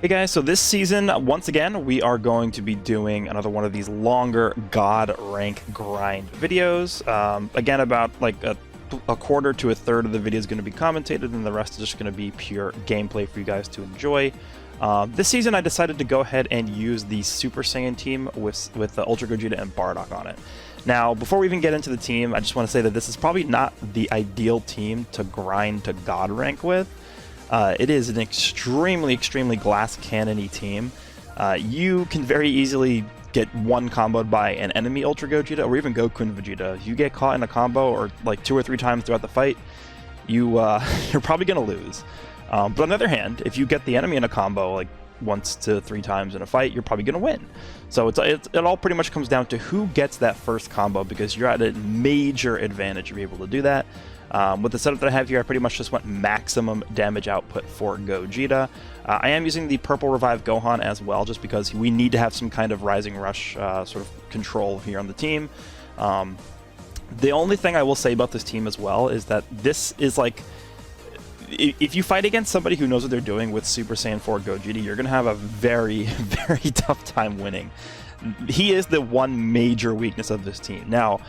Hey guys, so this season, once again, we are going to be doing another one of these longer God rank grind videos. Again, about like a quarter to a third of the video is going to be commentated, and the rest is just going to be pure gameplay for you guys to enjoy. This season, I decided to go ahead and use the Super Saiyan team with Ultra Gogeta and Bardock on it. Now, before we even get into the team, I just want to say that this is probably not the ideal team to grind to God rank with. It is an extremely glass cannon-y team. You can very easily get one comboed by an enemy Ultra Gogeta or even Goku and Vegeta. You get caught in a combo or like 2 or 3 times throughout the fight, you're probably going to lose. But on the other hand, if you get the enemy in a combo like once to 3 times in a fight, you're probably going to win. So it all pretty much comes down to who gets that first combo, because you're at a major advantage to be able to do that. With the setup that I have here, I pretty much just went maximum damage output for Gogeta. I am using the Purple Revive Gohan as well, just because we need to have some kind of Rising Rush sort of control here on the team. The only thing I will say about this team as well is that this is like, if you fight against somebody who knows what they're doing with Super Saiyan 4 Gogeta, you're going to have a very tough time winning. He is the one major weakness of this team. Now,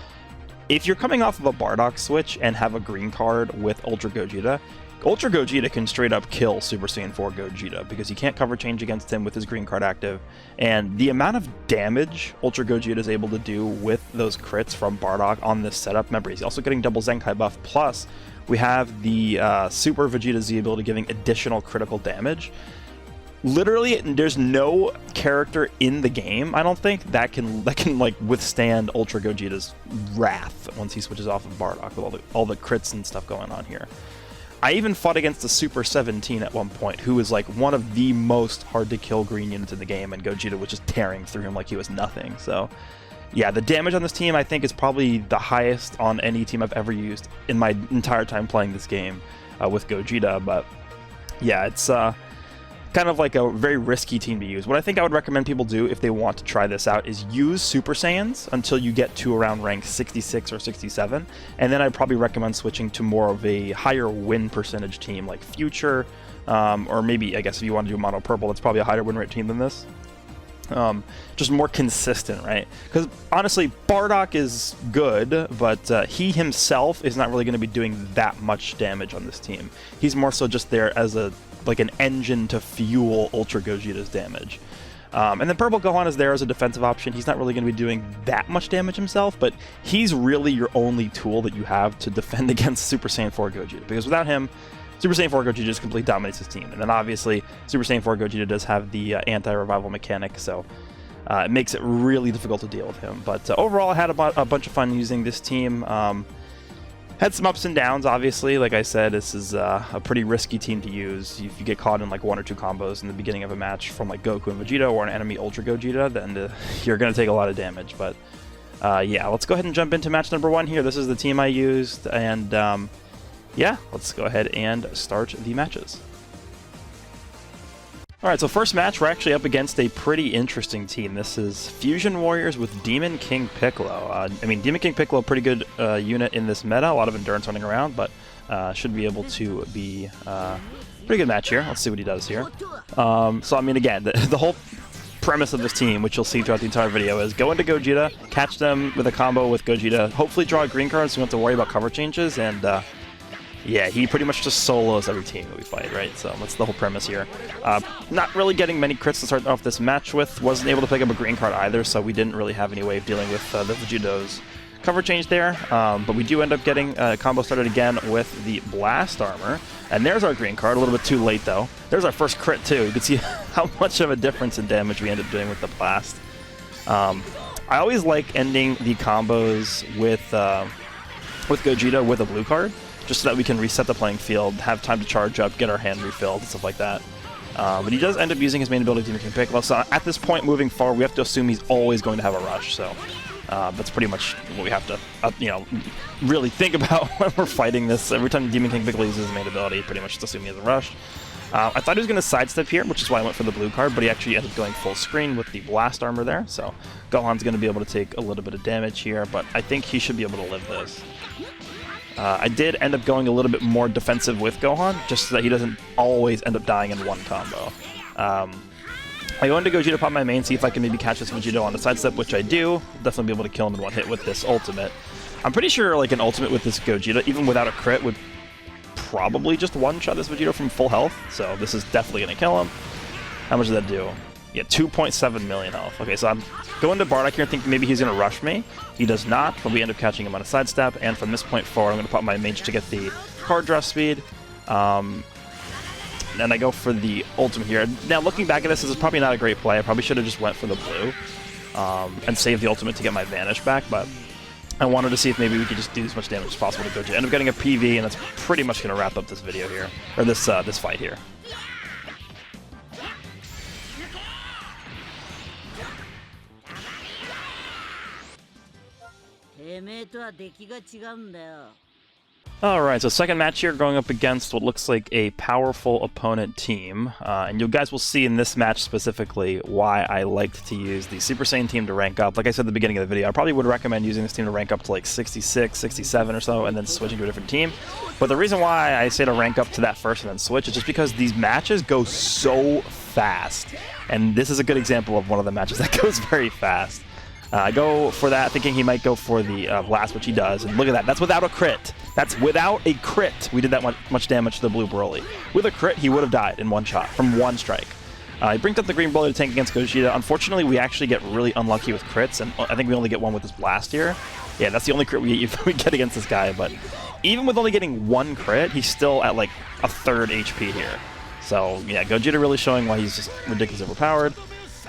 if you're coming off of a Bardock switch and have a green card with Ultra Gogeta can straight up kill Super Saiyan 4 Gogeta, because you can't cover change against him with his green card active. And the amount of damage Ultra Gogeta is able to do with those crits from Bardock on this setup, remember, he's also getting double Zenkai buff, plus we have the Super Vegeta Z ability giving additional critical damage. Literally, there's no character in the game, I don't think, that can like withstand Ultra Gogeta's wrath once he switches off of Bardock with all the crits and stuff going on here. I even fought against the Super 17 at one point, who is like one of the most hard to kill green units in the game, and Gogeta was just tearing through him like he was nothing. So yeah, the damage on this team I think is probably the highest on any team I've ever used in my entire time playing this game with Gogeta. But yeah, it's kind of like a very risky team to use. What I think I would recommend people do if they want to try this out is use Super Saiyans until you get to around rank 66 or 67, and then I'd probably recommend switching to more of a higher win percentage team like Future, or maybe, I guess, if you want to do Mono Purple, that's probably a higher win rate team than this. Just more consistent, right? Because honestly, Bardock is good, but he himself is not really going to be doing that much damage on this team. He's more so just there as like an engine to fuel Ultra Gogeta's damage. And then Purple Gohan is there as a defensive option. He's not really going to be doing that much damage himself, but he's really your only tool that you have to defend against Super Saiyan 4 Gogeta, because without him, Super Saiyan 4 Gogeta just completely dominates his team. And then obviously, Super Saiyan 4 Gogeta does have the anti-revival mechanic, so it makes it really difficult to deal with him. But overall, I had a bunch of fun using this team. Had some ups and downs, obviously. Like I said, this is a pretty risky team to use. If you get caught in like 1 or 2 combos in the beginning of a match from like Goku and Vegeta or an enemy Ultra Gogeta, then you're going to take a lot of damage. But yeah, let's go ahead and jump into match number 1 here. This is the team I used, and yeah, let's go ahead and start the matches. Alright, so first match, we're actually up against a pretty interesting team. This is Fusion Warriors with Demon King Piccolo. I mean, Demon King Piccolo, pretty good unit in this meta, a lot of endurance running around, but should be able to be a pretty good match here. Let's see what he does here. So, I mean, again, the whole premise of this team, which you'll see throughout the entire video, is go into Gogeta, catch them with a combo with Gogeta, hopefully draw a green card so you don't have to worry about cover changes, and yeah, he pretty much just solos every team that we fight, right? So that's the whole premise here. Not really getting many crits to start off this match with. Wasn't able to pick up a green card either, so we didn't really have any way of dealing with the Vegeto's cover change there. But we do end up getting a combo started again with the Blast Armor. And there's our green card, a little bit too late though. There's our first crit too. You can see how much of a difference in damage we end up doing with the Blast. I always like ending the combos with Gogeta with a blue card, just so that we can reset the playing field, have time to charge up, get our hand refilled, and stuff like that. But he does end up using his main ability, Demon King Piccolo, so at this point moving forward, we have to assume he's always going to have a rush, so that's pretty much what we have to, you know, really think about when we're fighting this. Every time Demon King Piccolo uses his main ability, pretty much just assume he has a rush. I thought he was going to sidestep here, which is why I went for the blue card, but he actually ended up going full screen with the Blast Armor there, so Gohan's going to be able to take a little bit of damage here, but I think he should be able to live this. I did end up going a little bit more defensive with Gohan, just so that he doesn't always end up dying in one combo. I go into Gogeta, pop my main, see if I can maybe catch this Vegito on the sidestep, which I do. Definitely be able to kill him in one hit with this ultimate. I'm pretty sure like an ultimate with this Gogeta, even without a crit, would probably just one-shot this Vegito from full health. So this is definitely going to kill him. How much does that do? Yeah, 2.7 million health. Okay, so I'm going to Bardock here thinking maybe he's going to rush me. He does not, but we end up catching him on a sidestep. And from this point forward, I'm going to pop my mage to get the card draw speed. And I go for the ultimate here. Now, looking back at this is probably not a great play. I probably should have just went for the blue and saved the ultimate to get my Vanish back, but I wanted to see if maybe we could just do as much damage as possible to Gogeta. End up getting a PV, and that's pretty much going to wrap up this video here, or this fight here. Alright, so second match here, going up against what looks like a powerful opponent team. And you guys will see in this match specifically why I liked to use the Super Saiyan team to rank up. Like I said at the beginning of the video, I probably would recommend using this team to rank up to like 66, 67 or so, and then switching to a different team. But the reason why I say to rank up to that first and then switch is just because these matches go so fast. And this is a good example of one of the matches that goes very fast. I go for that, thinking he might go for the blast, which he does. And look at that. That's without a crit. That's without a crit. We did that much damage to the blue Broly. With a crit, he would have died in one shot from one strike. He brings up the green Broly to tank against Gogeta. Unfortunately, we actually get really unlucky with crits, and I think we only get one with this blast here. Yeah, that's the only crit we get against this guy. But even with only getting one crit, he's still at like a third HP here. So yeah, Gogeta really showing why he's just ridiculously overpowered.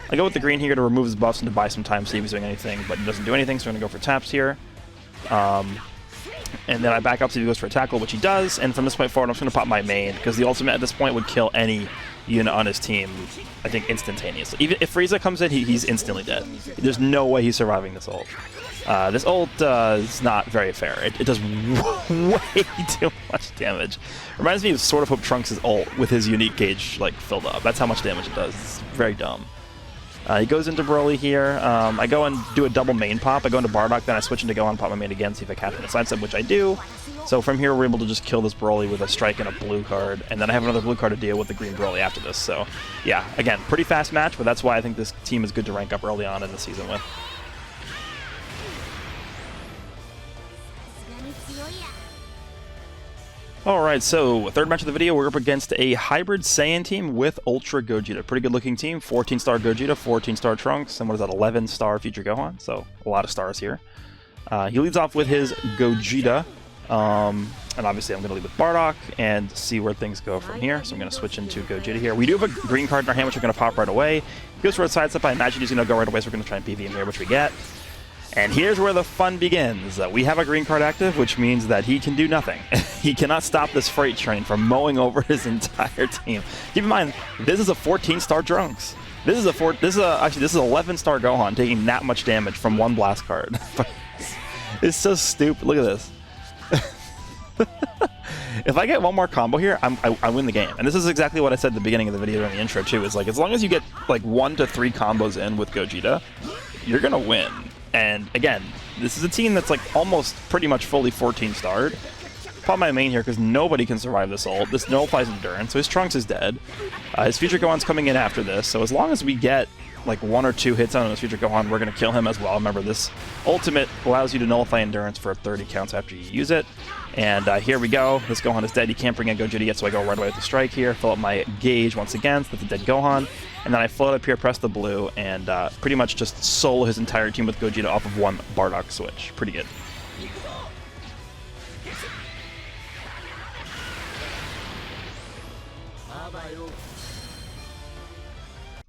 I go with the green here to remove his buffs and to buy some time, see if he's doing anything, but he doesn't do anything, so I'm going to go for taps here. And then I back up, see if he goes for a tackle, which he does, and from this point forward, I'm just going to pop my main, because the ultimate at this point would kill any unit on his team, I think, instantaneously. Even if Frieza comes in, he's instantly dead. There's no way he's surviving this ult. This ult is not very fair. It does way too much damage. Reminds me of Sword of Hope Trunks' ult with his unique gauge like filled up. That's how much damage it does. It's very dumb. He goes into Broly here. I go and do a double main pop. I go into Bardock, then I switch into Gohan, pop my main again, see if I catch him in a sidestep, which I do. So from here, we're able to just kill this Broly with a strike and a blue card, and then I have another blue card to deal with the green Broly after this. So yeah, again, pretty fast match, but that's why I think this team is good to rank up early on in the season with. Alright, so third match of the video, we're up against a hybrid Saiyan team with Ultra Gogeta. Pretty good looking team, 14-star Gogeta, 14-star Trunks, and what is that, 11-star Future Gohan, so a lot of stars here. He leads off with his Gogeta, and obviously I'm going to lead with Bardock and see where things go from here. So I'm going to switch into Gogeta here. We do have a green card in our hand, which we're going to pop right away. He goes for a sidestep, I imagine he's going to go right away, so we're going to try and PV him here, which we get. And here's where the fun begins. We have a green card active, which means that he can do nothing. He cannot stop this freight train from mowing over his entire team. Keep in mind, this is a 14-star Trunks. This is a 11-star Gohan taking that much damage from one blast card. It's so stupid. Look at this. If I get one more combo here, I win the game. And this is exactly what I said at the beginning of the video in the intro too. Is like, as long as you get like 1 to 3 combos in with Gogeta, you're gonna win. And again, this is a team that's like almost pretty much fully 14-starred. Pop my main here because nobody can survive this ult. This nullifies endurance, so his Trunks is dead. His Future Gohan's coming in after this, so as long as we get like 1 or 2 hits on his Future Gohan, we're going to kill him as well. Remember, this ultimate allows you to nullify endurance for 30 counts after you use it. And here we go. This Gohan is dead. He can't bring in Gogeta yet, so I go right away with the strike here. Fill up my gauge once again, so that's a dead Gohan. And then I float up here, press the blue, and pretty much just solo his entire team with Gogeta off of one Bardock switch. Pretty good.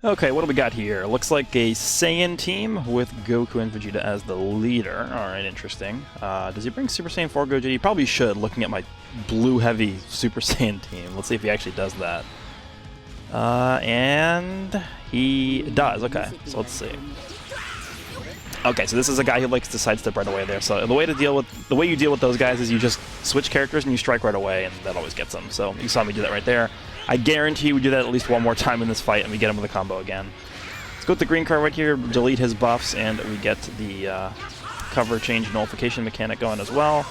Okay, what do we got here? Looks like a Saiyan team with Goku and Vegeta as the leader. Alright, interesting. Does he bring Super Saiyan 4 Gogeta? He probably should, looking at my blue-heavy Super Saiyan team. Let's see if he actually does that. And he does. Okay, so let's see. Okay, so this is a guy who likes to sidestep right away there. So the way you deal with those guys is you just switch characters and you strike right away, and that always gets them. So you saw me do that right there. I guarantee we do that at least one more time in this fight, and we get him with a combo again. Let's go with the green card right here, delete his buffs, and we get the cover change nullification mechanic going as well.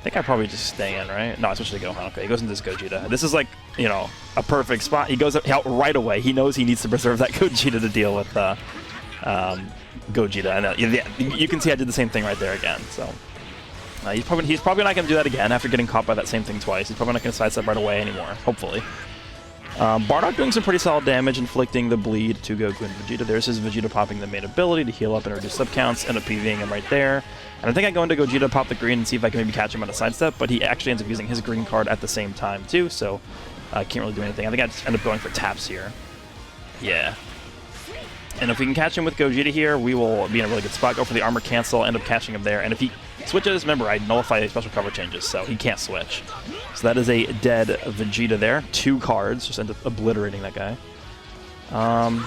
think I probably just stay in, right? No, I switched to Gohan. Okay, he goes into this Gogeta. This is like, you know, a perfect spot. He goes out right away. He knows he needs to preserve that Gogeta to deal with Gogeta. And you can see I did the same thing right there again. So he's probably not going to do that again after getting caught by that same thing twice. He's probably not going to sidestep right away anymore, hopefully. Bardock doing some pretty solid damage, inflicting the bleed to Goku and Vegeta. There's his Vegeta popping the main ability to heal up and reduce sub counts, end up PVing him right there. And I think I go into Gogeta, pop the green, and see if I can maybe catch him on a sidestep, but he actually ends up using his green card at the same time too, so I can't really do anything. I think I just end up going for taps here. Yeah. And if we can catch him with Gogeta here, we will be in a really good spot. Go for the armor cancel, end up catching him there. And if he switches, remember, I nullify special cover changes, so he can't switch. So that is a dead Vegeta there. 2 cards, just end up obliterating that guy. I'm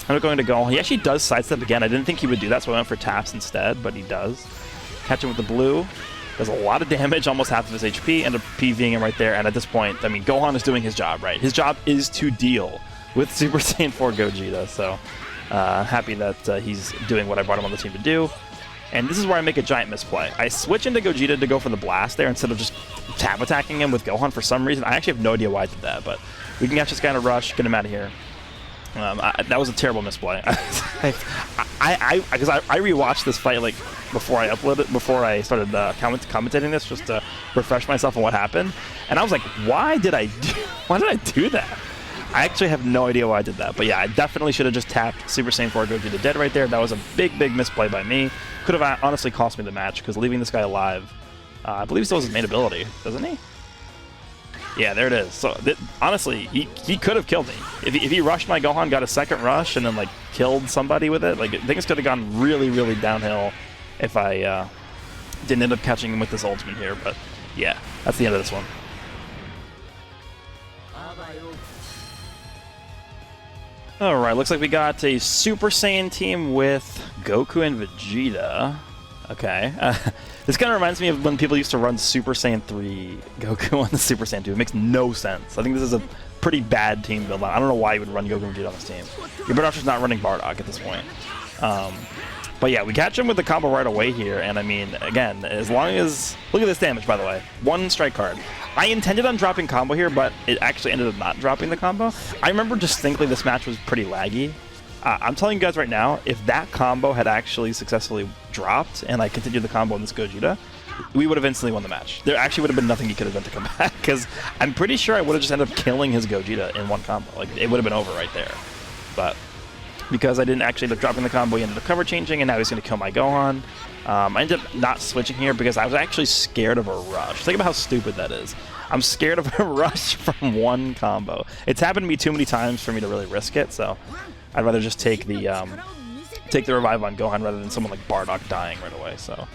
going to go. He actually does sidestep again. I didn't think he would do that, so I went for taps instead, but he does. Catch him with the blue. Does a lot of damage, almost half of his HP, end up PVing him right there. And at this point, I mean, Gohan is doing his job, right? His job is to deal with Super Saiyan 4 Gogeta, so happy that he's doing what I brought him on the team to do. And this is where I make a giant misplay. I switch into Gogeta to go for the blast there instead of just tap attacking him with Gohan for some reason. I actually have no idea why I did that, but we can catch this guy in a rush, get him out of here. That was a terrible misplay. Because I rewatched this fight like before I uploaded, before I started commentating this, just to refresh myself on what happened. And I was like, why did I do that? I actually have no idea why I did that. But yeah, I definitely should have just tapped Super Saiyan 4 Gogeta dead right there. That was a big, big misplay by me. Could have honestly cost me the match, because leaving this guy alive, I believe he still has his main ability, doesn't he? Yeah, there it is. So honestly, he could have killed me. If he rushed my Gohan, got a second rush, and then like killed somebody with it, like things could have gone really, really downhill if I didn't end up catching him with this ultimate here. But yeah, that's the end of this one. Alright, looks like we got a Super Saiyan team with Goku and Vegeta. Okay. This kind of reminds me of when people used to run Super Saiyan 3 Goku on the Super Saiyan 2. It makes no sense. I think this is a pretty bad team build. I don't know why you would run Goku and Vegeta on this team. You're better off just not running Bardock at this point. But yeah, we catch him with the combo right away here. And I mean, again, as long as... Look at this damage, by the way. 1 strike card. I intended on dropping combo here, but it actually ended up not dropping the combo. I remember distinctly this match was pretty laggy. I'm telling you guys right now, if that combo had actually successfully dropped and I continued the combo on this Gogeta, we would have instantly won the match. There actually would have been nothing he could have done to come back, because I'm pretty sure I would have just ended up killing his Gogeta in 1 combo. Like, it would have been over right there. But because I didn't actually end up dropping the combo, he ended up cover changing, and now he's going to kill my Gohan. I ended up not switching here because I was actually scared of a rush. Think about how stupid that is. I'm scared of a rush from 1 combo. It's happened to me too many times for me to really risk it, so I'd rather just take the revive on Gohan rather than someone like Bardock dying right away. So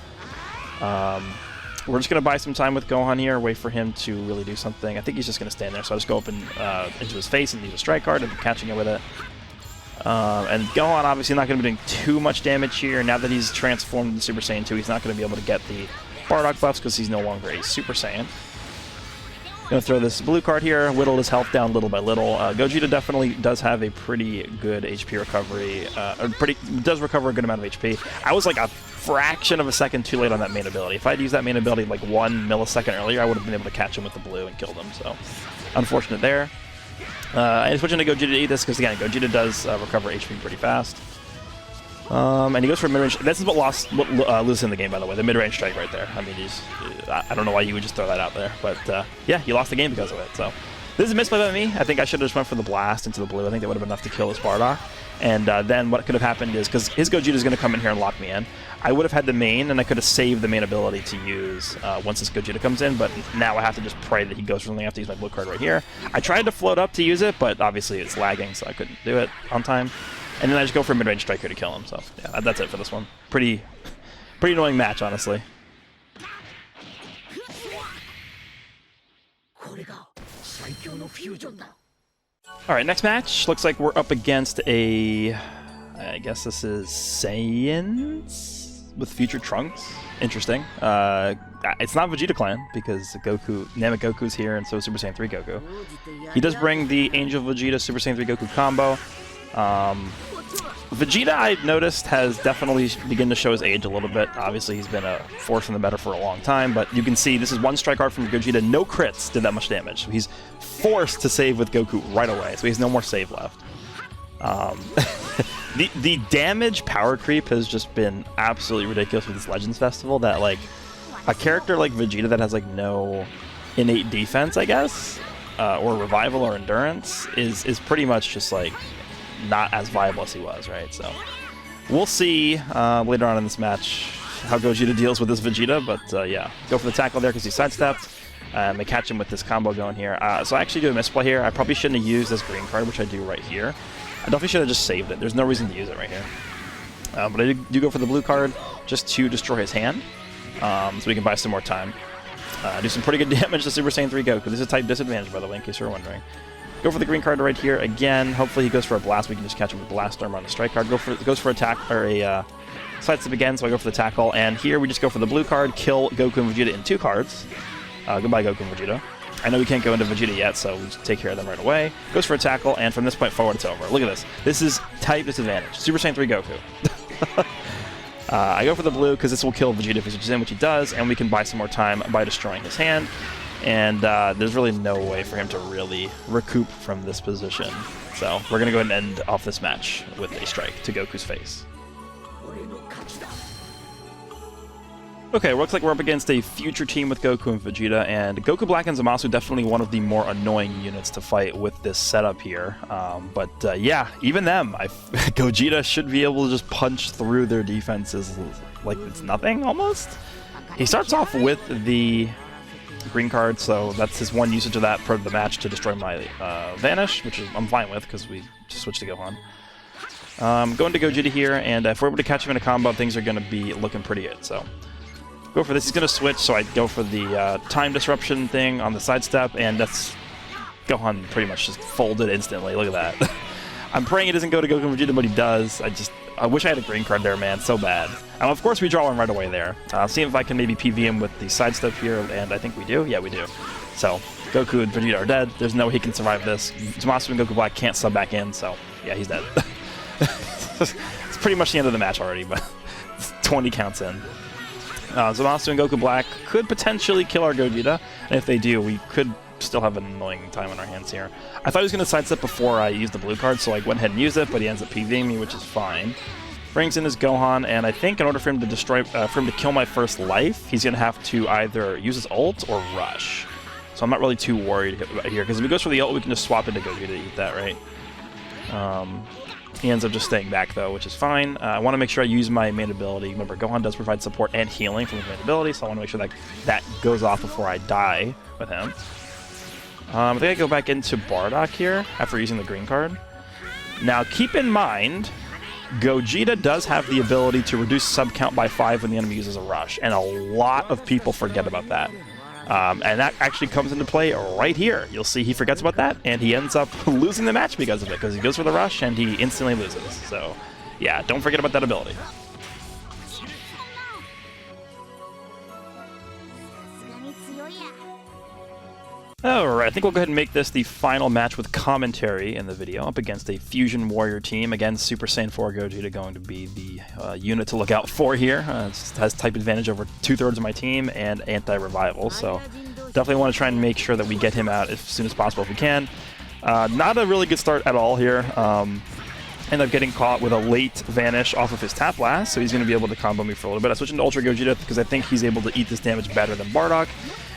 we're just going to buy some time with Gohan here, wait for him to really do something. I think he's just going to stand there, so I'll just go up into his face and use a strike card and catching it with it. And Gohan obviously not going to be doing too much damage here. Now that he's transformed into Super Saiyan 2, he's not going to be able to get the Bardock buffs because he's no longer a Super Saiyan. Going to throw this blue card here, whittle his health down little by little. Gogeta definitely does have a pretty good HP recovery, does recover a good amount of HP. I was like a fraction of a second too late on that main ability. If I'd used that main ability like 1 millisecond earlier, I would have been able to catch him with the blue and kill him, so unfortunate there. I'm switching to Gogeta to eat this because, again, Gogeta does recover HP pretty fast. And he goes for mid-range. This is what loses in the game, by the way. The mid-range strike right there. I mean, I don't know why you would just throw that out there. But, yeah, he lost the game because of it. So this is a misplay by me. I think I should have just went for the blast into the blue. I think that would have been enough to kill this Bardock. And then what could have happened is, because his Gogeta is going to come in here and lock me in, I would have had the main, and I could have saved the main ability to use once this Gogeta comes in, but now I have to just pray that he goes for something. I have to use my blue card right here. I tried to float up to use it, but obviously it's lagging, so I couldn't do it on time. And then I just go for a mid-range striker to kill him, so yeah, that's it for this one. Pretty annoying match, honestly. Alright, next match. Looks like we're up against a... I guess this is Saiyans with future Trunks. Interesting. It's not Vegeta Clan because Namek Goku's here, and so is Super Saiyan 3 Goku. He does bring the Angel Vegeta Super Saiyan 3 Goku combo. Vegeta, I've noticed, has definitely begun to show his age a little bit. Obviously, he's been a force in the meta for a long time, but you can see this is one strike card from Gogeta. No crits did that much damage. So he's forced to save with Goku right away, so he has no more save left. The damage power creep has just been absolutely ridiculous with this Legends Festival, that like a character like Vegeta that has like no innate defense, I guess, or revival or endurance is pretty much just like not as viable as he was, right? So we'll see later on in this match how Gogeta deals with this Vegeta, but yeah, go for the tackle there because he sidestepped. They catch him with this combo going here. So I actually do a misplay here. I probably shouldn't have used this green card, which I do right here. I definitely should have just saved it. There's no reason to use it right here. But I do go for the blue card just to destroy his hand, so we can buy some more time. Do some pretty good damage to Super Saiyan 3 Goku. This is a type disadvantage, by the way, in case you were wondering. Go for the green card right here again. Hopefully he goes for a blast. We can just catch him with Blast Armor on the strike card. Goes for attack or a sidestep again, so I go for the tackle. And here we just go for the blue card, kill Goku and Vegeta in 2 cards. Goodbye, Goku and Vegeta. I know we can't go into Vegeta yet, so we just take care of them right away. Goes for a tackle, and from this point forward, it's over. Look at this. This is type disadvantage. Super Saiyan 3 Goku. I go for the blue because this will kill Vegeta if he switches in, which he does, and we can buy some more time by destroying his hand. And there's really no way for him to really recoup from this position. So we're going to go ahead and end off this match with a strike to Goku's face. Okay, looks like we're up against a future team with Goku and Vegeta, and Goku Black and Zamasu definitely one of the more annoying units to fight with this setup here. Yeah, even them, Gogeta should be able to just punch through their defenses like it's nothing, almost. He starts off with the green card, so that's his one usage of that part of the match to destroy my Vanish, which I'm fine with because we just switched to Gohan. Going to Gogeta here, and if we're able to catch him in a combo, things are going to be looking pretty good. So go for this. He's going to switch, so I go for the time disruption thing on the sidestep, and that's Gohan pretty much just folded instantly. Look at that. I'm praying he doesn't go to Goku and Vegeta, but he does. I wish I had a green card there, man. So bad. Of course, we draw him right away there. See if I can maybe PV him with the sidestep here, and I think we do. Yeah, we do. So Goku and Vegeta are dead. There's no way he can survive this. Zamasu and Goku Black can't sub back in, so yeah, he's dead. It's pretty much the end of the match already, but 20 counts in. Zamasu and Goku Black could potentially kill our Gogeta, and if they do, we could still have an annoying time on our hands here. I thought he was going to sidestep before I used the blue card, so I went ahead and used it, but he ends up PVing me, which is fine. Brings in his Gohan, and I think in order for him to destroy, for him to kill my first life, he's going to have to either use his ult or rush. So I'm not really too worried here, because if he goes for the ult, we can just swap into Gogeta to eat that, right? He ends up just staying back, though, which is fine. I want to make sure I use my main ability. Remember, Gohan does provide support and healing from his main ability, so I want to make sure that that goes off before I die with him. I think I go back into Bardock here after using the green card. Now, keep in mind, Gogeta does have the ability to reduce sub count by 5 when the enemy uses a rush, and a lot of people forget about that. And that actually comes into play right here. You'll see he forgets about that, and he ends up losing the match because of it, because he goes for the rush, and he instantly loses. So, yeah, don't forget about that ability. Alright, I think we'll go ahead and make this the final match with commentary in the video, up against a Fusion Warrior team. Again, Super Saiyan 4 Gogeta going to be the unit to look out for here. It has type advantage over 2/3 of my team and anti-revival, so definitely want to try and make sure that we get him out as soon as possible if we can. Not a really good start at all here. End up getting caught with a late Vanish off of his Tap Blast, so he's going to be able to combo me for a little bit. I switch into Ultra Gogeta because I think he's able to eat this damage better than Bardock.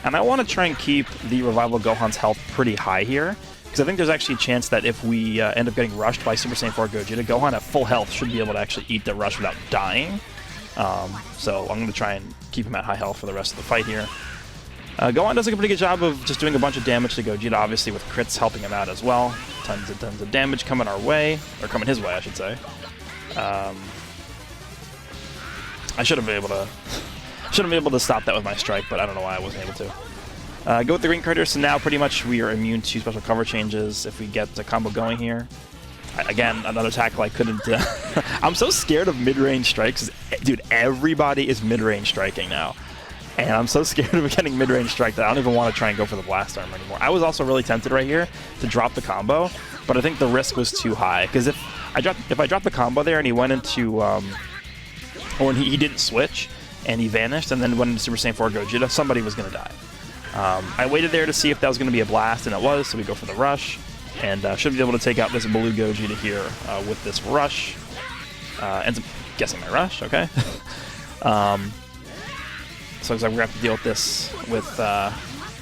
And I want to try and keep the Revival Gohan's health pretty high here, because I think there's actually a chance that if we end up getting rushed by Super Saiyan 4 Gogeta, Gohan at full health should be able to actually eat the rush without dying. So I'm going to try and keep him at high health for the rest of the fight here. Gohan does a pretty good job of just doing a bunch of damage to Gogeta, obviously with crits helping him out as well. Tons of damage coming our way, or coming his way, I should say. I should have been able to stop that with my strike, but I don't know why I wasn't able to. Go with the green card here, so now pretty much we are immune to special cover changes if we get the combo going here. Again, another tackle I couldn't... I'm so scared of mid-range strikes. Dude, everybody is mid-range striking now. And I'm so scared of getting mid-range strike that I don't even want to try and go for the Blast Armor anymore. I was also really tempted right here to drop the combo, but but I think the risk was too high, because if I dropped the combo there and he went into or he didn't switch and he vanished and then went into Super Saiyan 4 Gogeta, somebody was gonna die. I waited there to see if that was gonna be a blast, and it was, so we go for the rush, and should be able to take out this blue Gogeta here with this rush. Ends up guessing my rush, okay. So we're gonna have to deal with this with.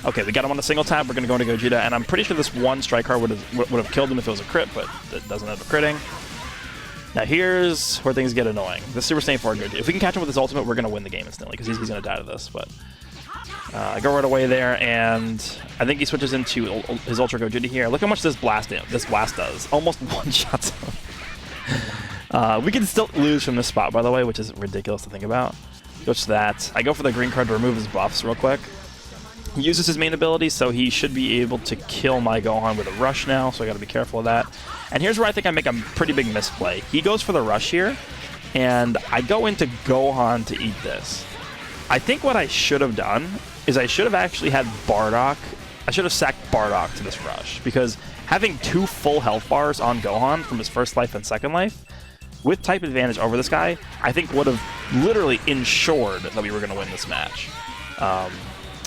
Okay, we got him on a single tap. We're gonna go into Gogeta, and I'm pretty sure this one strike card would have killed him if it was a crit, but it doesn't end up critting. Now here's where things get annoying. The Super Saiyan 4 Gogeta. If we can catch him with his ultimate, we're gonna win the game instantly because he's gonna die to this. But I go right away there, and I think he switches into his Ultra Gogeta here. Look how much this blast does. Almost one shot. We can still lose from this spot, by the way, which is ridiculous to think about. Switch that. I go for the green card to remove his buffs real quick. He uses his main ability, so he should be able to kill my Gohan with a rush now, so I gotta be careful of that. And here's where I think I make a pretty big misplay. He goes for the rush here, and I go into Gohan to eat this. I think what I should have done is I should have actually had Bardock. I should have sacked Bardock to this rush, because having 2 full health bars on Gohan from his first life and second life, with type advantage over this guy, I think would have literally ensured that we were going to win this match.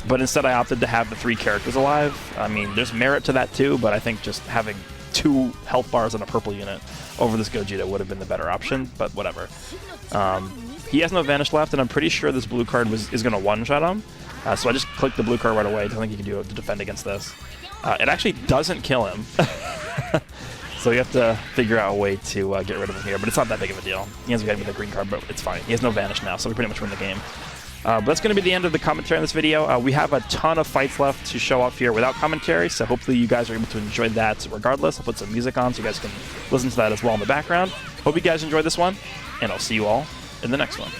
But instead I opted to have the 3 characters alive. I mean, there's merit to that too, but I think just having 2 health bars on a purple unit over this Gogeta would have been the better option, but whatever. He has no Vanish left, and I'm pretty sure this blue card is going to one-shot him. So I just clicked the blue card right away. I don't think he can do it to defend against this. It actually doesn't kill him. So you have to figure out a way to get rid of him here, but it's not that big of a deal. He ends up getting with a green card, but it's fine. He has no Vanish now, so we pretty much win the game. But that's going to be the end of the commentary on this video. We have a ton of fights left to show off here without commentary, so hopefully you guys are able to enjoy that regardless. I'll put some music on so you guys can listen to that as well in the background. Hope you guys enjoyed this one, and I'll see you all in the next one.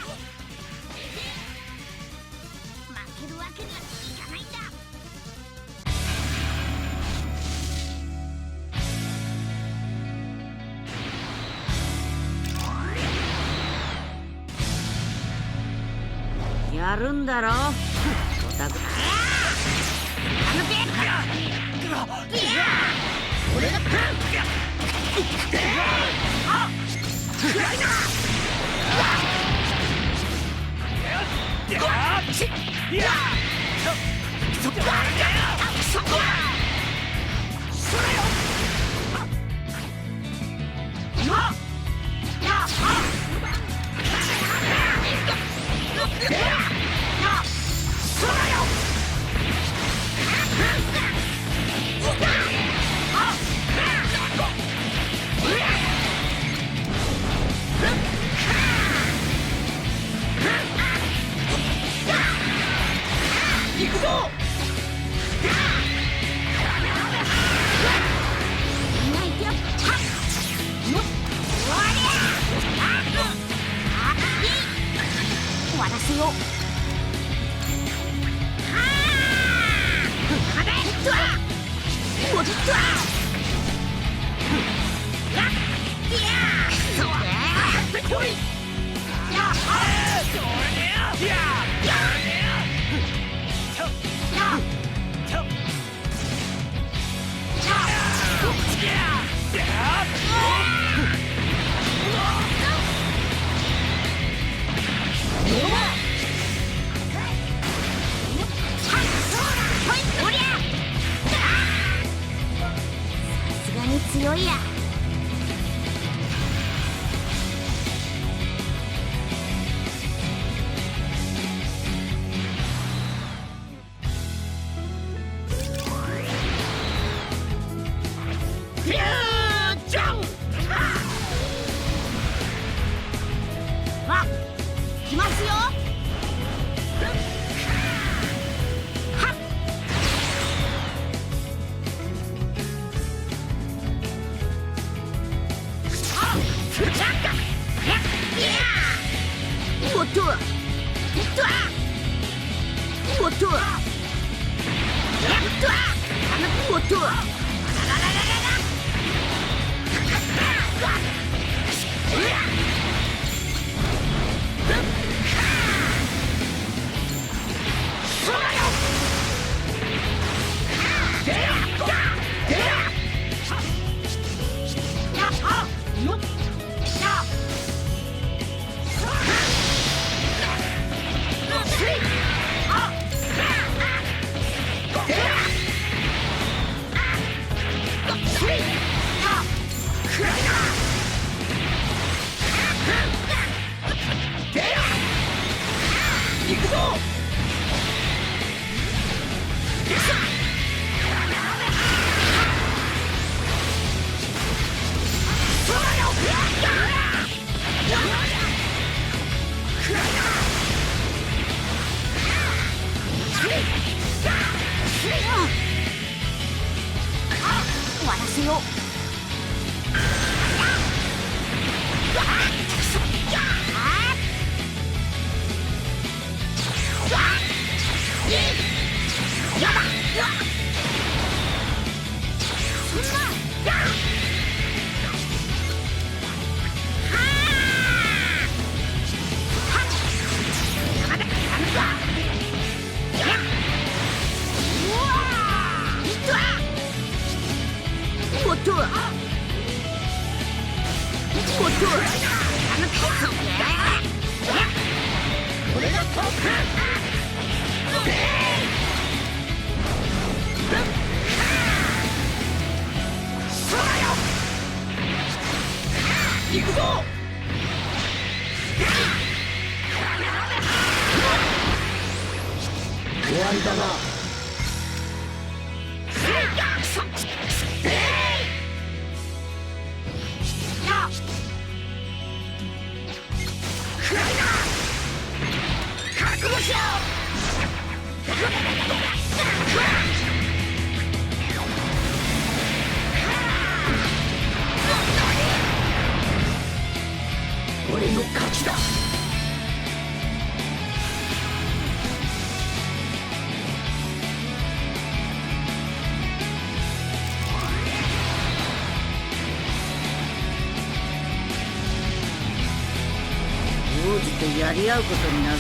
やり合うことになる。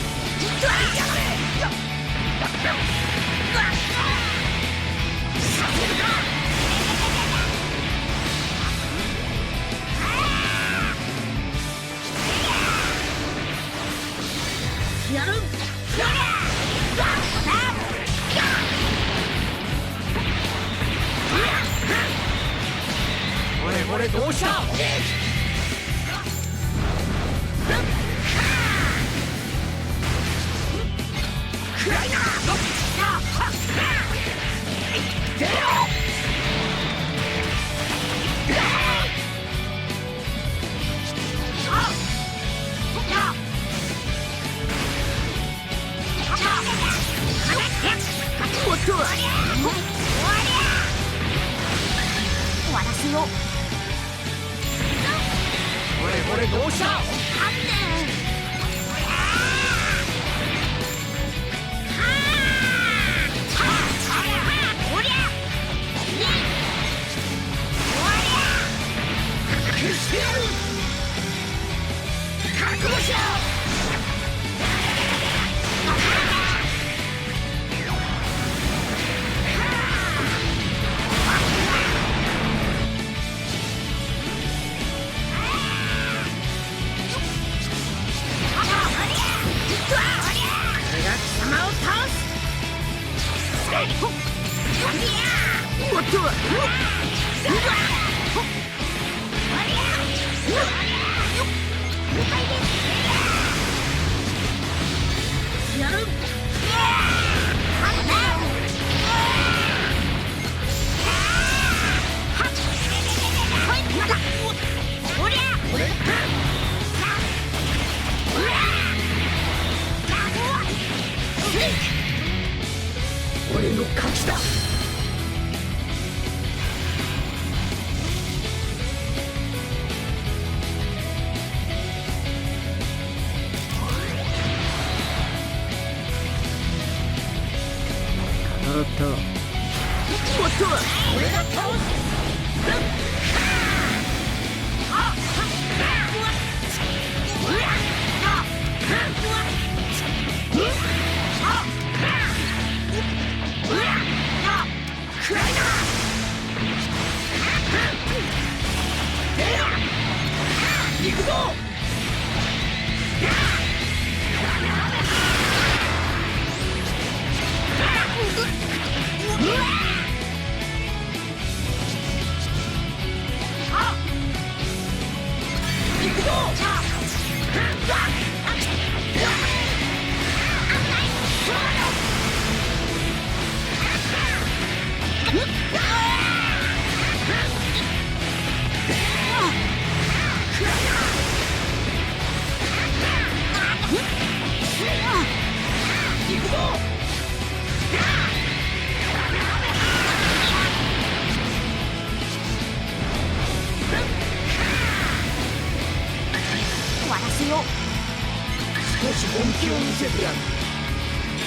やる。これどうした？これどうした？俺の勝ちだ。俺が倒す。くぞ。行くぞ。行くぞ。終わらせよう。少し本気を見せてやる。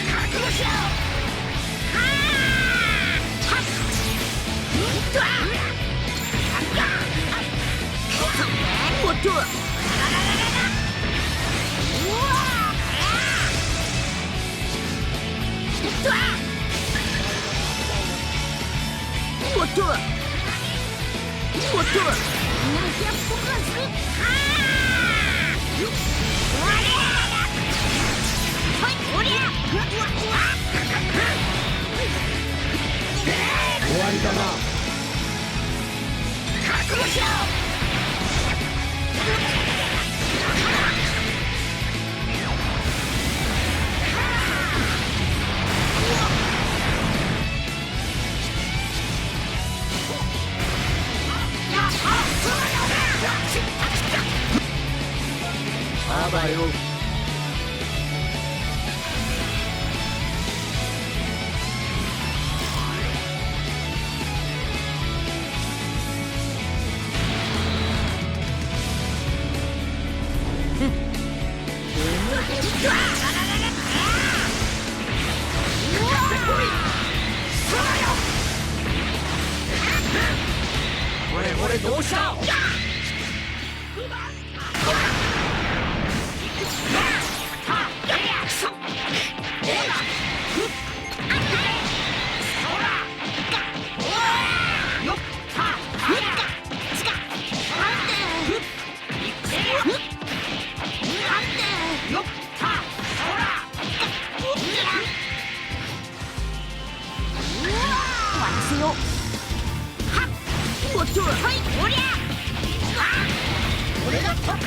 覚悟しろ。おっとおっとおっと終わりだな。覚悟しろ。あばよ。これどうした。おっとはいおりゃ俺がトップ。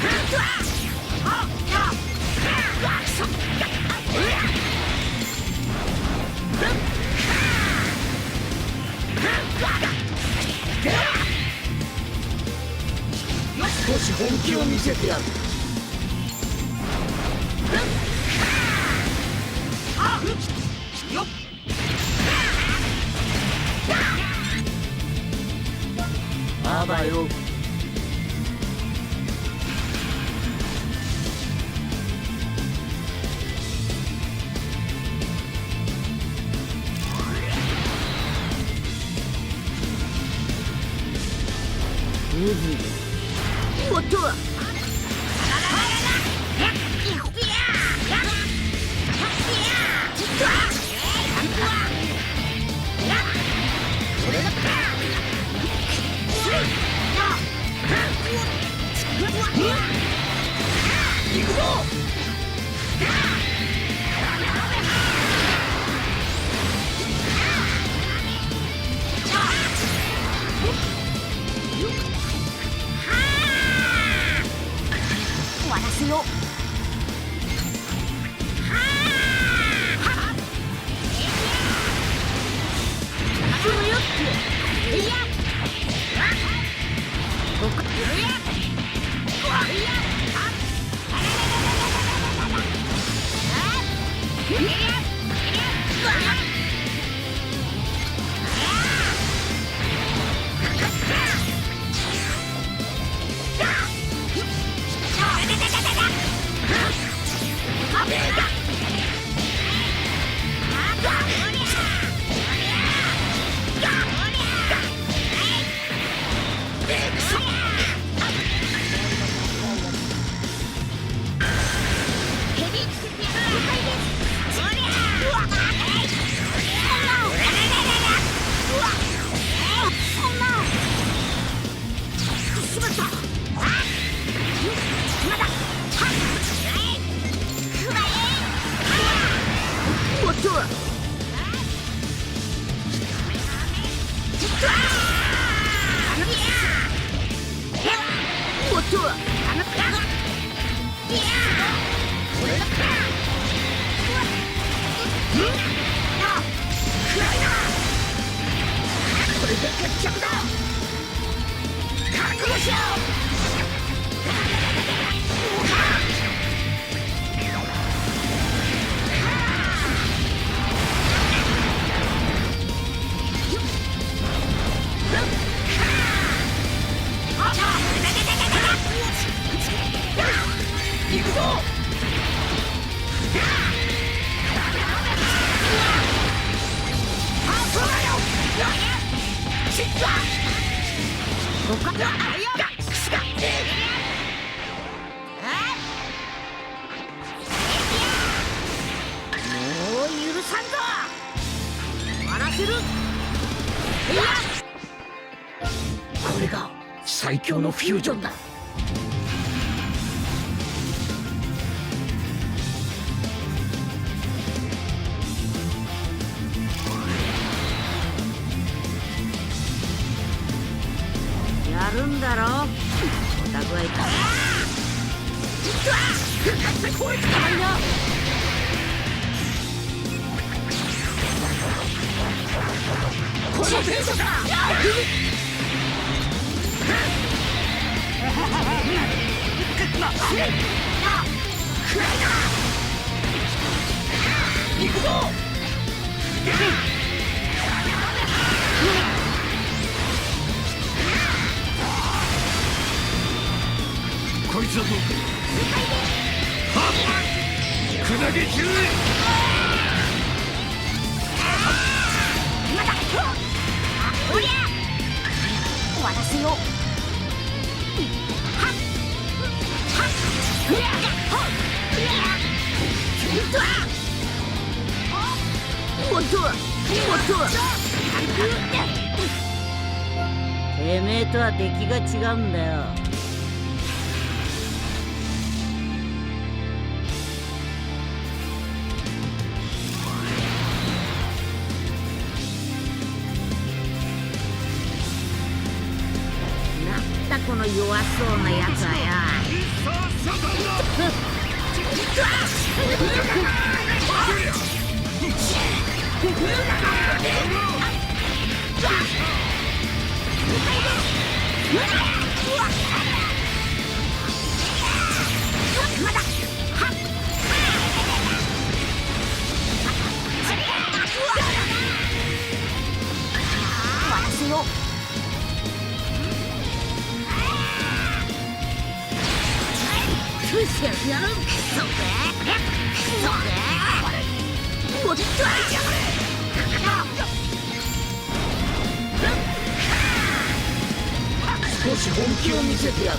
少し本気を見せてやる。よっ。あばよ。おっと行くぞ。終わらせよう。れで決着だ。覚悟しろ。行くぞ。もう許さんぞ。終わらせる。これが最強のフュージョンだ。やるんだろ。おたくはいか。この程度か。行くぞ。こいつはどうか。砕け散る。今だ。おりゃ。終わらせよう。てめえとは出来が違うんだよ。なんだこの弱そうなやつはや。少し本気を見せてやる。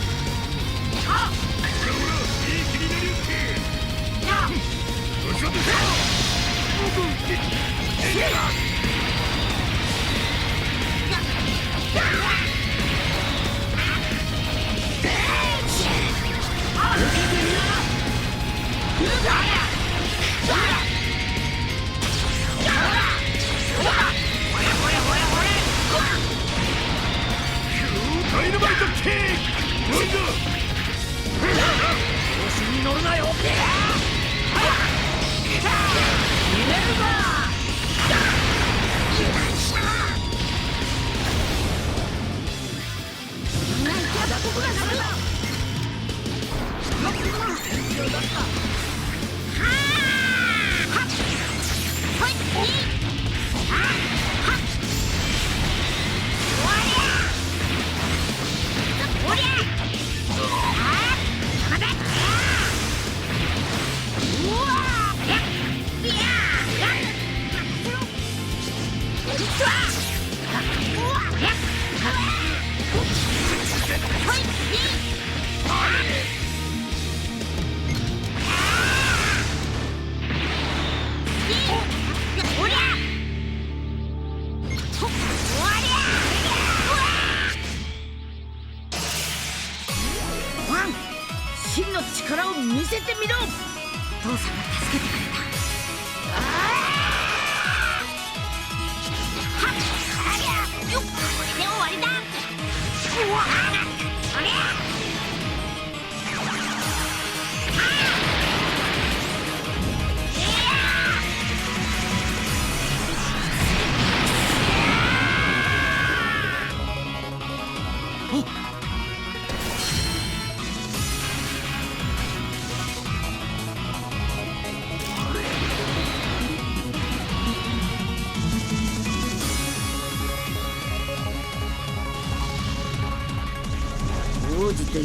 ダイナマイトキック。調子に乗るなよ。入れるぞ。まだここだから。真の力を見せてみろ。父さんが助けてくれた。よっ、これで終わりだ。うわあれ。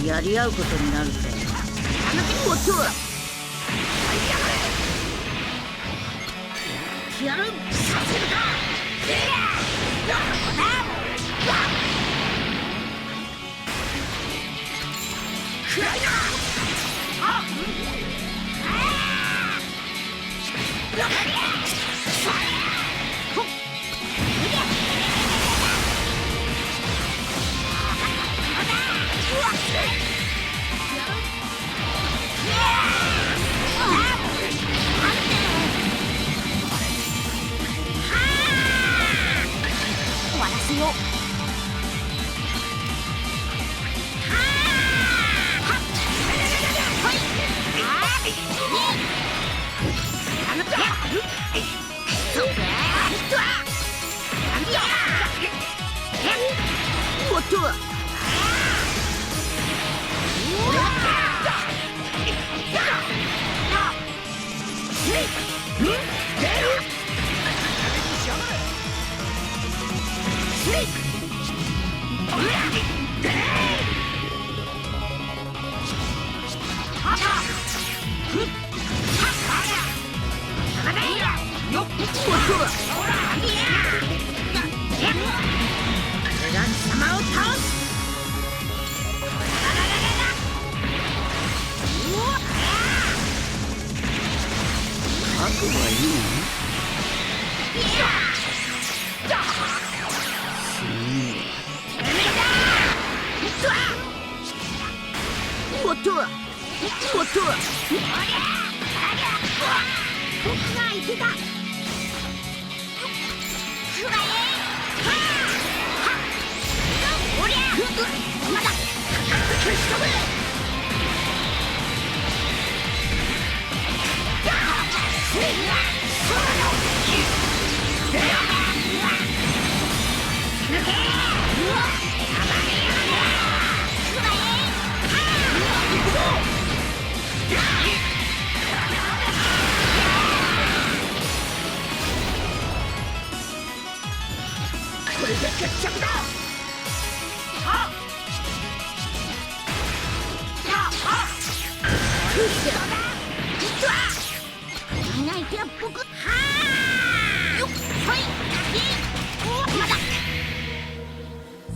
とやり合うことになるぜ。おっとやるさせるか。終わらせよう。おっと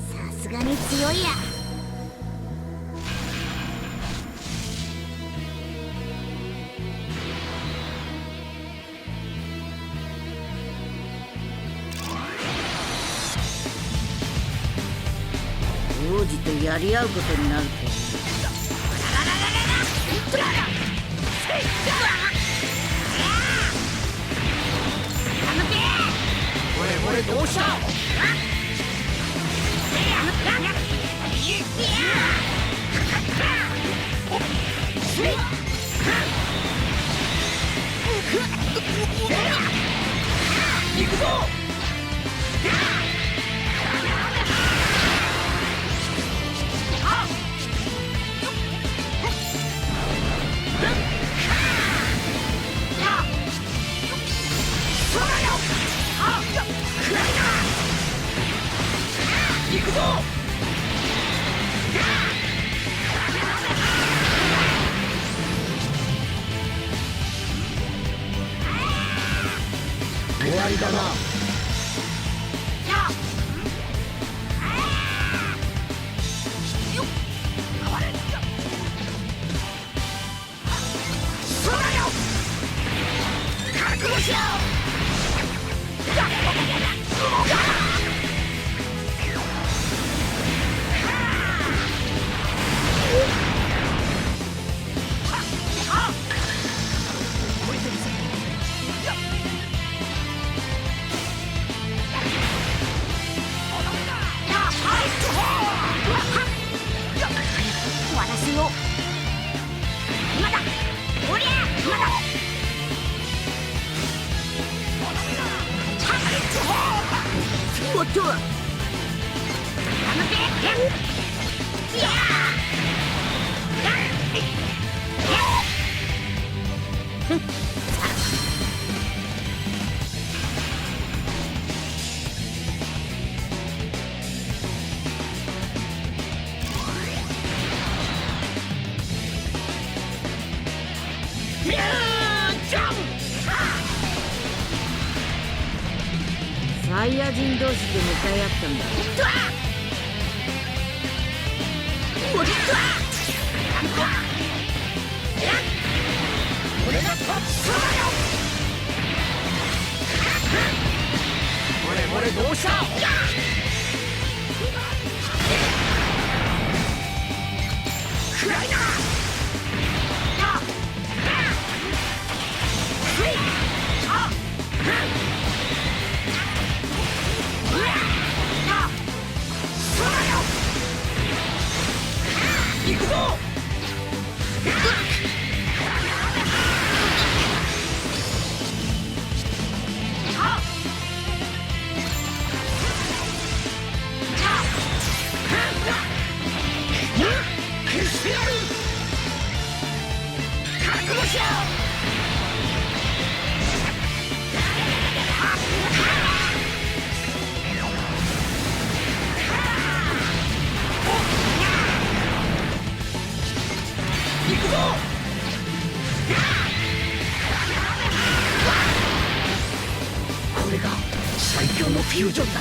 さすがに強いや。王子とやり合うことになると。これどうした？行くぞ！行くぞ！終わりだな。覚悟しろ！終わらせよう。今だ。おりゃ今だ。おっとイヤ人同士で向かい合ったんだ。俺が勝つそうだよ。これどうした。暗いな。行くぞ。これが最強のフュージョンだ。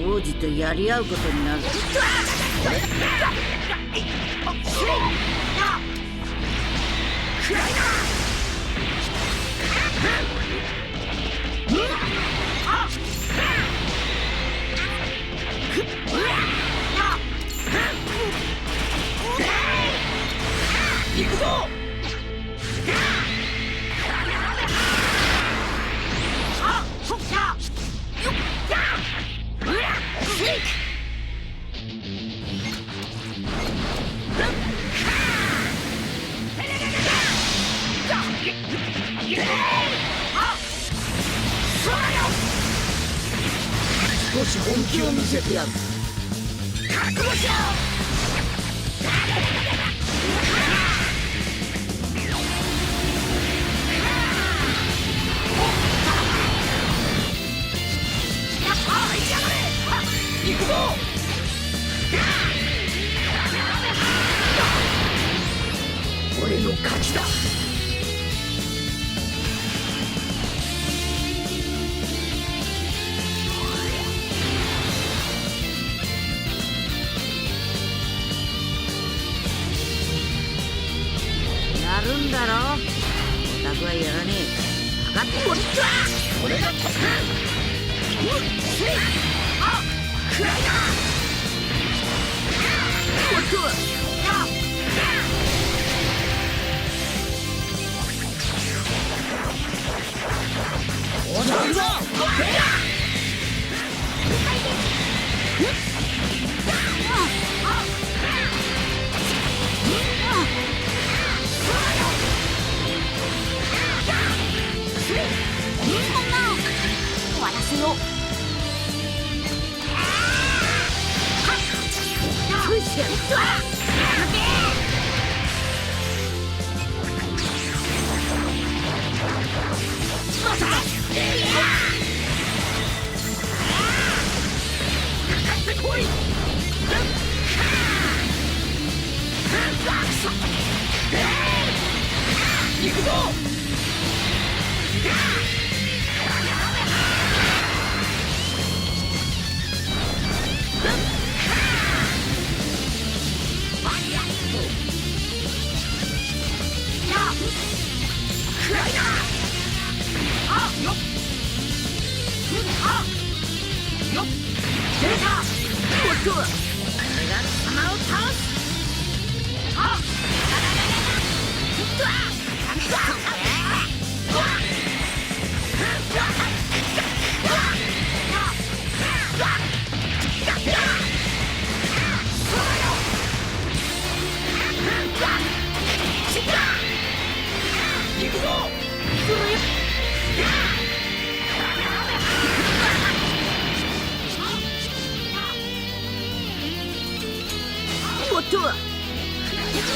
王子とやり合うことになる。行くぞ。少し本気を見せてやる。覚悟しろ。行くぞ。俺の勝ちだ。やるんだろ。オタクはやらねえ。分かっておりっか。俺が勝つ。暗いな。おっと。おじゃるぞ。終わらせよう。行くぞ。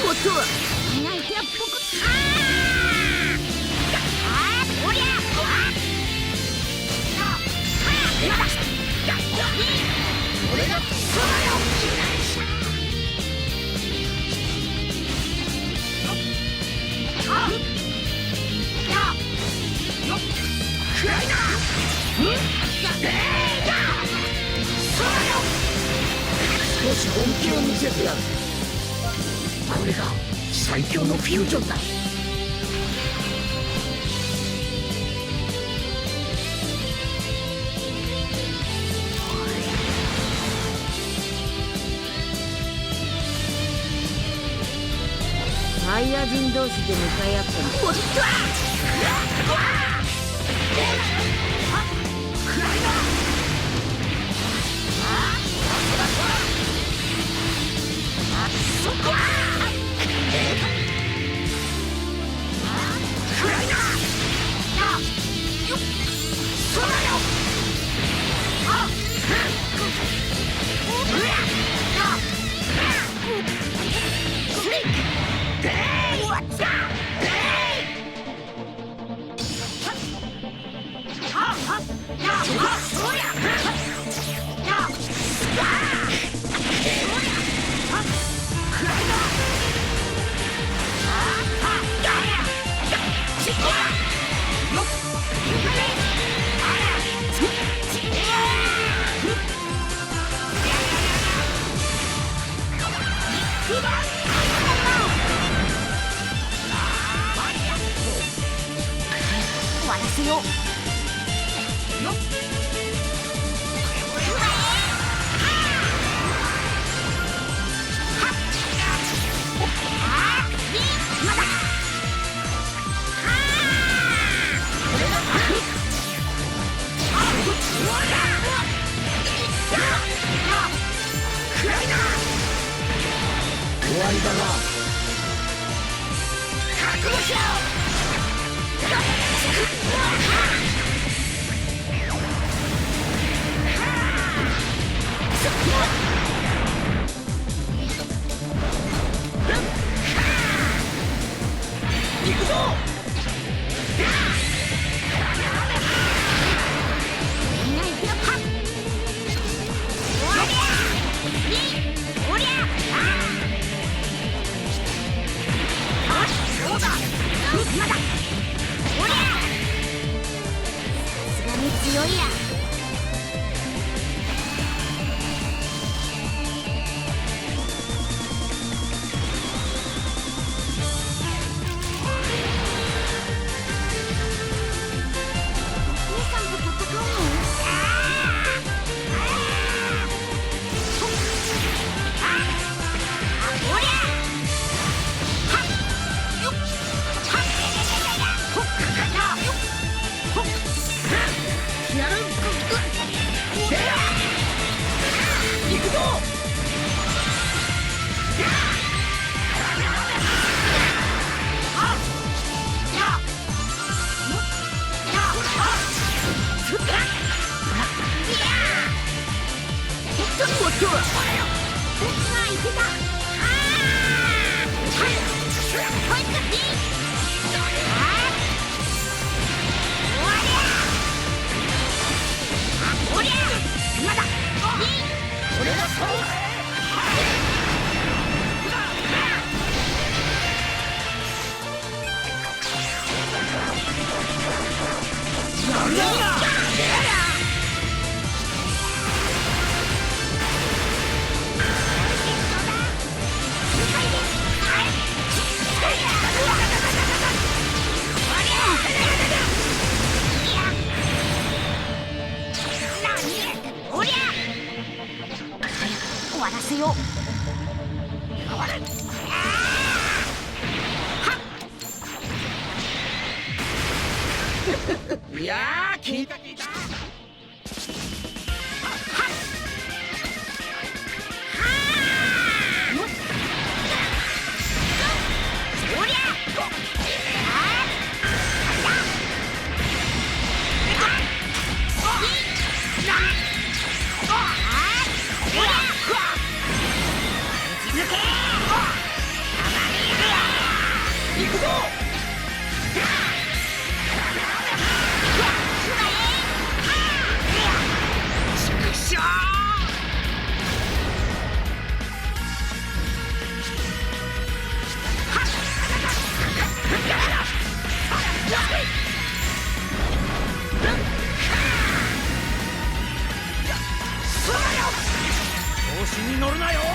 もっとは。少し本気を見せてやる。これが最強のフュージョンだ。サイヤ人同士で向かい合ったの。終わらせよう。終わりだな。覚悟しろ。行くぞ。強いや。終わらせよう。いやー、聞いた聞いた。行くぞ。調子に乗るなよ。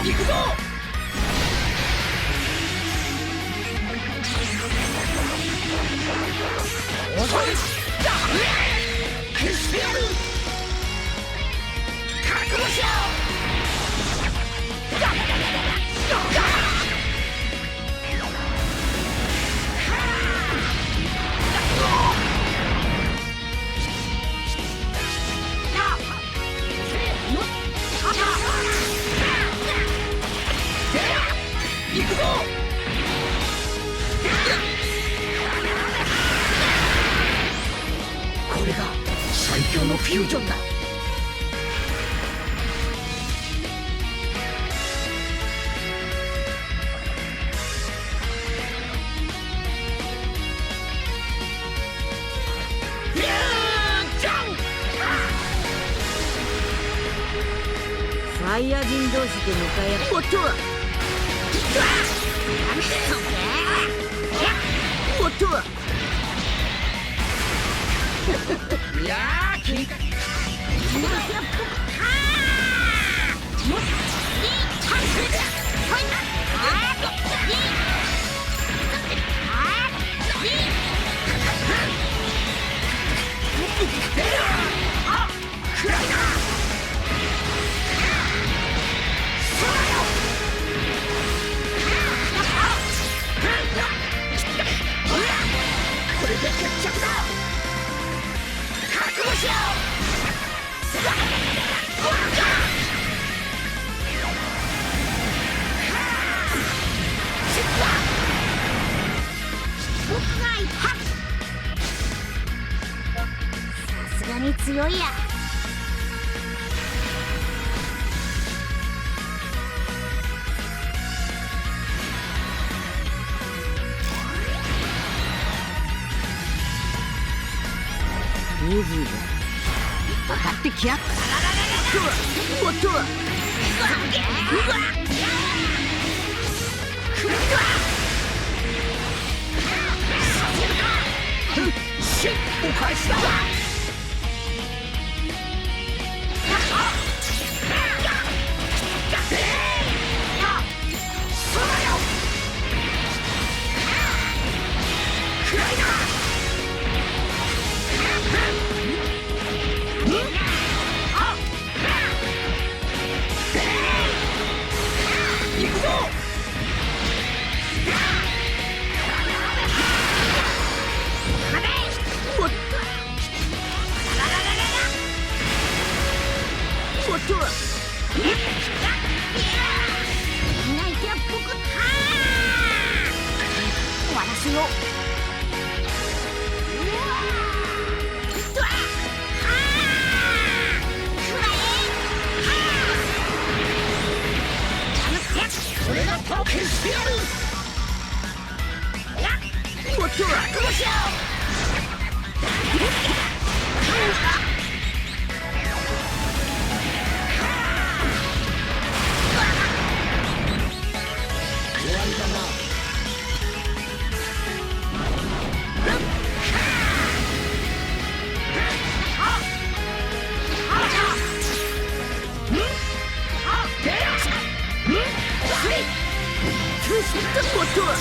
強のフュージョンだ。サイヤ人同士で向かい合う。音は音はいやーきこれで決着だ。覚悟しろ。さすがに強いや。上手だ。分かってきや。音はシッお返しだ。音は終わらせよう。俺が冒険してやる。音は覚悟しろ。終わりだな。音は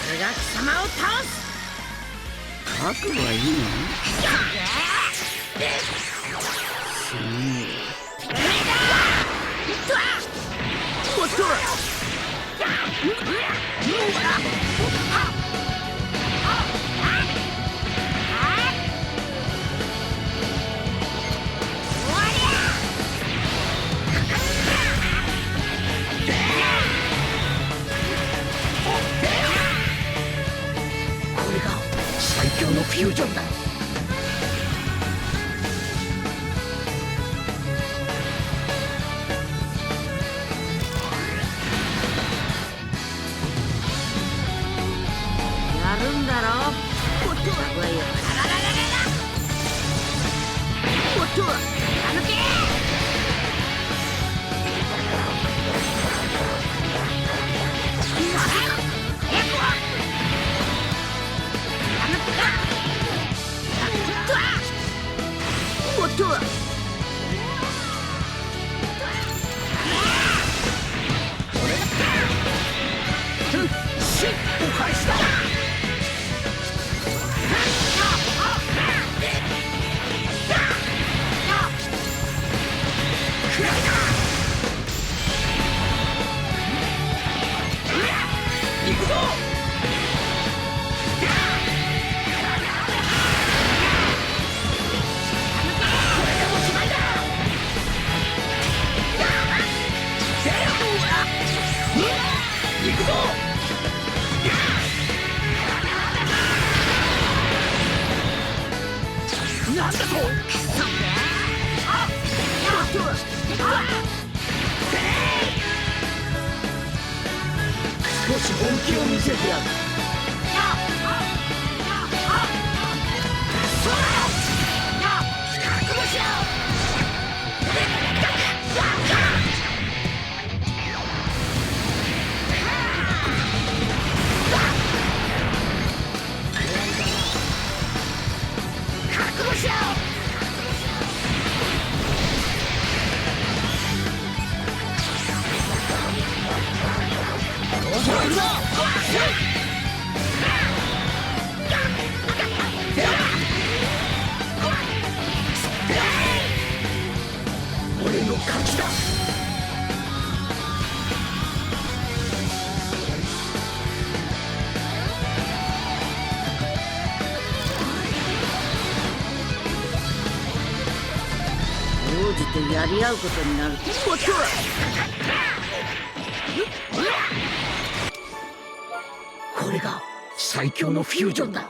俺が貴様を倒す。覚悟はいいの？すげえ。音はこれが最強のフュージョンだ。やるんだろ。音は音は音はシッお返しだ。行くぞ。これでおしまいだ。行くぞ。なんだと。少し本気を見せてやる。覚悟しろ。覚悟しろ。俺の勝ちだ。応じてやり合うことになる。これが最強のフュージョンだ。